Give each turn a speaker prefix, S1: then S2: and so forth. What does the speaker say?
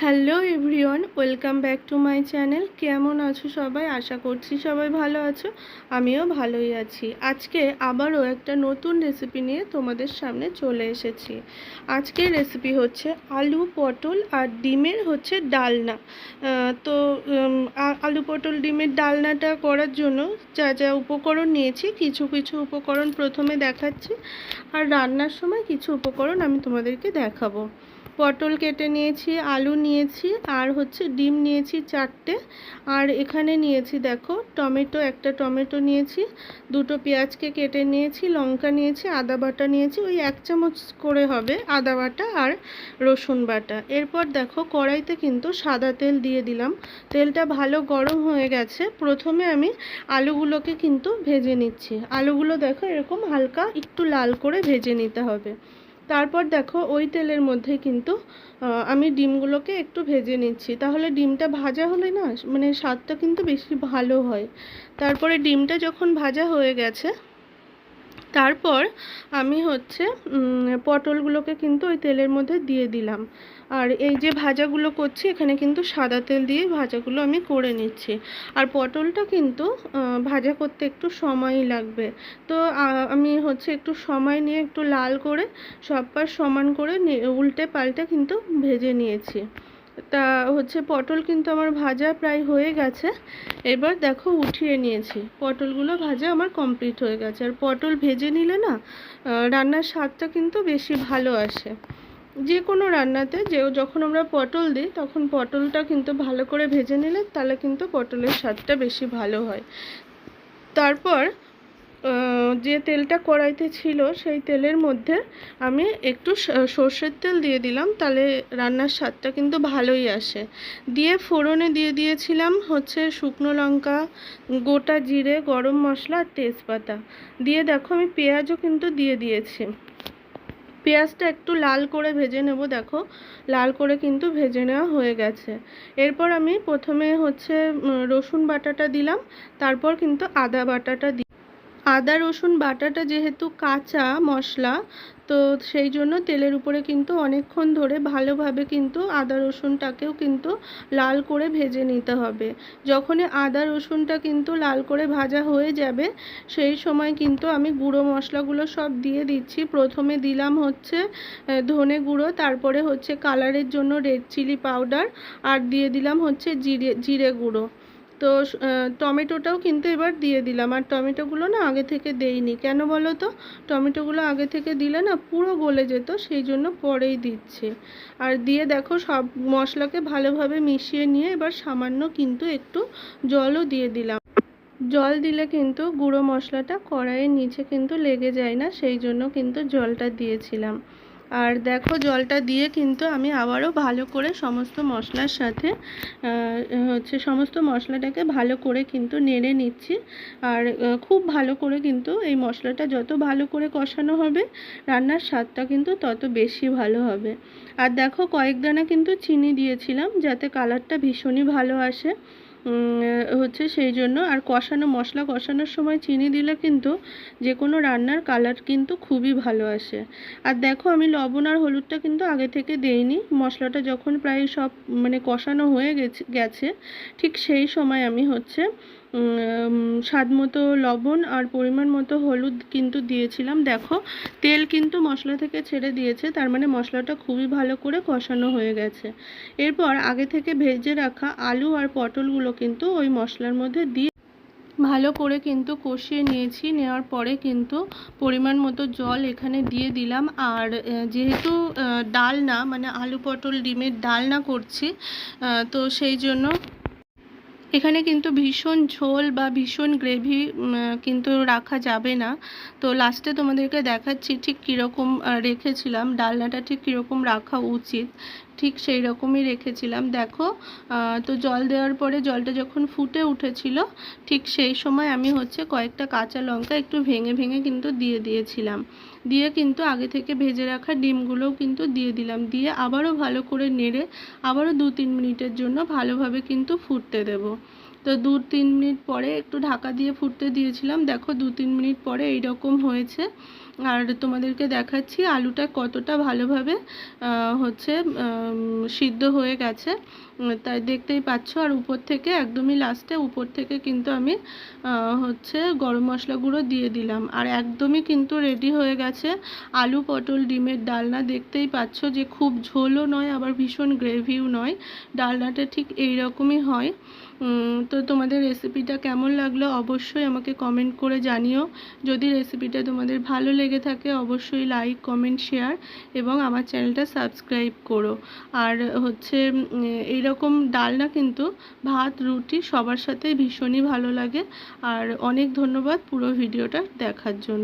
S1: Hello everyone, welcome back to my channel. কেমন আছো সবাই? আশা করছি সবাই ভালো আছো। আমিও ভালোই আছি। আজকে আবারও একটা নতুন রেসিপি নিয়ে তোমাদের সামনে চলে এসেছি। আজকের রেসিপি হচ্ছে আলু পটল আর ডিমের ডালনা। আলু পটল ডিমের ডালনাটা করার জন্য যা যা উপকরণ নিয়েছি, কিছু কিছু উপকরণ প্রথমে দেখাচ্ছি, আর রান্নার সময় কিছু উপকরণ আমি তোমাদেরকে দেখাবো। পটল কেটে নিয়েছি, আলু নিয়েছি, আর ডিম নিয়েছি 4টে। আর এখানে নিয়েছি দেখো একটা টমেটো নিয়েছি, 2টো পেঁয়াজকে কেটে নিয়েছি, লঙ্কা নিয়েছি, আদা বাটা নিয়েছি, ওই 1 চামচ করে হবে আদা বাটা আর রসুন বাটা। এরপর দেখো কড়াইতে কিন্তু সাদা তেল দিয়ে দিলাম। তেলটা ভালো গরম হয়ে গেছে। প্রথমে আমি আলুগুলোকে কিন্তু ভেজে নিচ্ছি। আলুগুলো দেখো এরকম হালকা একটু লাল করে ভেজে নিতে হবে। তারপর দেখো ওই তেলের মধ্যে কিন্তু আমি ডিমগুলোকে একটু ভেজে নিচ্ছি, তাহলে ডিমটা ভাজা হলে না স্বাদটা কিন্তু বেশি ভালো হয়। তারপরে ডিমটা যখন ভাজা হয়ে গেছে, তারপর আমি পটলগুলোকে কিন্তু ওই তেলের মধ্যে দিয়ে দিলাম। আর এই যে ভাজাগুলো করছি, এখানে কিন্তু সাদা তেল দিয়ে ভাজাগুলো আমি করে নিচ্ছি। আর পটলটা কিন্তু ভাজা করতে একটু সময়ই লাগবে। তো আমি একটু সময় নিয়ে একটু লাল করে সব পাশ সমান করে উল্টে পাল্টে কিন্তু ভেজে নিয়েছি। তা পটল কিন্তু আমার ভাজা প্রায় হয়ে গেছে। এবার দেখো উঠিয়ে নিয়েছি, পটলগুলো ভাজা আমার কমপ্লিট হয়ে গেছে। আর পটল ভেজে নিলে না রান্নার স্বাদটা কিন্তু বেশি ভালো আসে। যে কোনো রান্নাতে যখন আমরা পটল দিই, তখন পটলটা কিন্তু ভালো করে ভেজে নিলে তাহলে কিন্তু পটলের স্বাদটা বেশি ভালো হয়। তারপর যে তেলটা কড়াইতে ছিল, সেই তেলের মধ্যে আমি একটু সর্ষের তেল দিয়ে দিলাম, তাহলে রান্নার স্বাদটা কিন্তু ভালোই আসে। দিয়ে ফোড়নে দিয়ে দিয়েছিলাম শুকনো লঙ্কা, গোটা জিরে, গরম মশলা আর তেজপাতা। দিয়ে দেখো আমি পেঁয়াজও কিন্তু দিয়ে দিয়েছি। পেঁয়াজটা একটু লাল করে ভেজে নেব। দেখো লাল করে কিন্তু ভেজে নেওয়া হয়ে গেছে। এরপর আমি প্রথমে রসুন বাটাটা দিলাম, তারপর কিন্তু আদা বাটাটা আদা রসুন বাটাটা যেহেতু কাঁচা মশলা, তো সেই জন্য তেলের উপরে কিন্তু অনেকক্ষণ ধরে ভালোভাবে কিন্তু আদা রসুনটাকেও কিন্তু লাল করে ভেজে নিতে হবে। যখনই আদা রসুনটা কিন্তু লাল করে ভাজা হয়ে যাবে, সেই সময় কিন্তু আমি গুঁড়ো মশলাগুলো সব দিয়ে দিচ্ছি। প্রথমে দিলাম ধনে গুঁড়ো, তারপরে কালারের জন্য রেড চিলি পাউডার, আর দিয়ে দিলাম জিরে গুঁড়ো। তো টমেটোটাও কিন্তু এবার দিয়ে দিলাম। আর টমেটোগুলো না আগে থেকে দেইনি, কেন বলো তো? টমেটোগুলো আগে থেকে দিলে না পুরো গলে যেত, সেই জন্য পরেই দিচ্ছি। আর দিয়ে দেখো সব মশলাকে ভালোভাবে মিশিয়ে নিয়ে এবার সামান্য কিন্তু একটু জলও দিয়ে দিলাম। জল দিলে কিন্তু গুঁড়ো মশলাটা কড়াইয়ের নিচে কিন্তু লেগে যায় না, সেই জন্য কিন্তু জলটা দিয়েছিলাম। আর দেখো জলটা দিয়ে কিন্তু আমি আবারও ভালো করে সমস্ত মশলার সাথে সমস্ত মশলাটাকে ভালো করে কিন্তু নেড়ে নিচ্ছি। আর খুব ভালো করে কিন্তু এই মশলাটা যত ভালো করে কষানো হবে, রান্নার স্বাদটা কিন্তু তত বেশি ভালো হবে। আর দেখো কয়েক দানা কিন্তু চিনি দিয়েছিলাম, যাতে কালারটা ভীষণই ভালো আসে সেই জন্য। আর মশলা কষানোর সময় চিনি দিলে কিন্তু যে কোনো রান্নার কালার কিন্তু খুবই ভালো আসে। আর দেখো আমি লবণ আর হলুদটা কিন্তু আগে থেকে দেইনি। মশলাটা যখন প্রায় সব কষানো হয়ে গেছে, ঠিক সেই সময় আমি স্বাদ মতো লবণ আর পরিমাণ মতো হলুদ কিন্তু দিয়েছিলাম। দেখো তেল কিন্তু মশলা থেকে ছেড়ে দিয়েছে, তার মানে মশলাটা খুবই ভালো করে কষানো হয়ে গেছে। এরপর আগে থেকে ভেজে রাখা আলু আর পটলগুলো কিন্তু ওই মশলার মধ্যে দিয়ে ভালো করে কিন্তু কষিয়ে নিয়েছি। নেওয়ার পরে কিন্তু পরিমাণ মতো জল এখানে দিয়ে দিলাম। আর যেহেতু ডালনা আলু পটল ডিমের ডালনা করছি, তো সেই জন্য এখানে কিন্তু ভীষণ ঝোল বা ভীষণ গ্রেভি কিন্তু রাখা যাবে না। তো লাস্টে তোমাদেরকে দেখাচ্ছি ঠিক কীরকম রেখেছিলাম, ডালনাটা ঠিক কীরকম রাখা উচিত, ঠিক সেই রকমই রেখেছিলাম। দেখো তো জল দেওয়ার পরে জলটা যখন ফুটে উঠেছিল, ঠিক সেই সময় আমি কয়েকটা কাঁচা লঙ্কা একটু ভেঙে ভেঙে কিন্তু দিয়ে দিয়েছিলাম। দিয়ে কিন্তু আগে থেকে ভেজে রাখা ডিমগুলোও কিন্তু দিয়ে দিলাম। দিয়ে আবারও ভালো করে নেড়ে আবারও 2-3 মিনিটের জন্য ভালোভাবে কিন্তু ফুটতে দেব। তো 2-3 মিনিট পরে একটু ঢাকা দিয়ে ফুটতে দিয়েছিলাম। দেখো 2-3 মিনিট পরে এইরকম হয়েছে। আর তোমাদেরকে দেখাচ্ছি আলুটা কতটা ভালোভাবে হচ্ছে সিদ্ধ হয়ে গেছে, তাই দেখতেই পাচ্ছ। আর উপর থেকে একদমই লাস্টে উপর থেকে কিন্তু আমি হচ্ছে গরম মশলা গুঁড়ো দিয়ে দিলাম। আর একদমই কিন্তু রেডি হয়ে গেছে আলু পটল ডিমের ডালনা। দেখতেই পাচ্ছ যে খুব ঝোলও নয় আবার ভীষণ গ্রেভিও নয়, ডালনাটা ঠিক এই রকমই হয়। তো তোমাদের রেসিপিটা কেমন লাগলো অবশ্যই আমাকে কমেন্ট করে জানিও। যদি রেসিপিটা তোমাদের ভালো লেগে থাকে অবশ্যই লাইক কমেন্ট শেয়ার এবং আমার চ্যানেলটা সাবস্ক্রাইব করো। আর হচ্ছে এইরকম ডালনা কিন্তু ভাত রুটি সবার সাথে ভীষণই ভালো লাগে। আর অনেক ধন্যবাদ পুরো ভিডিওটা দেখার জন্য।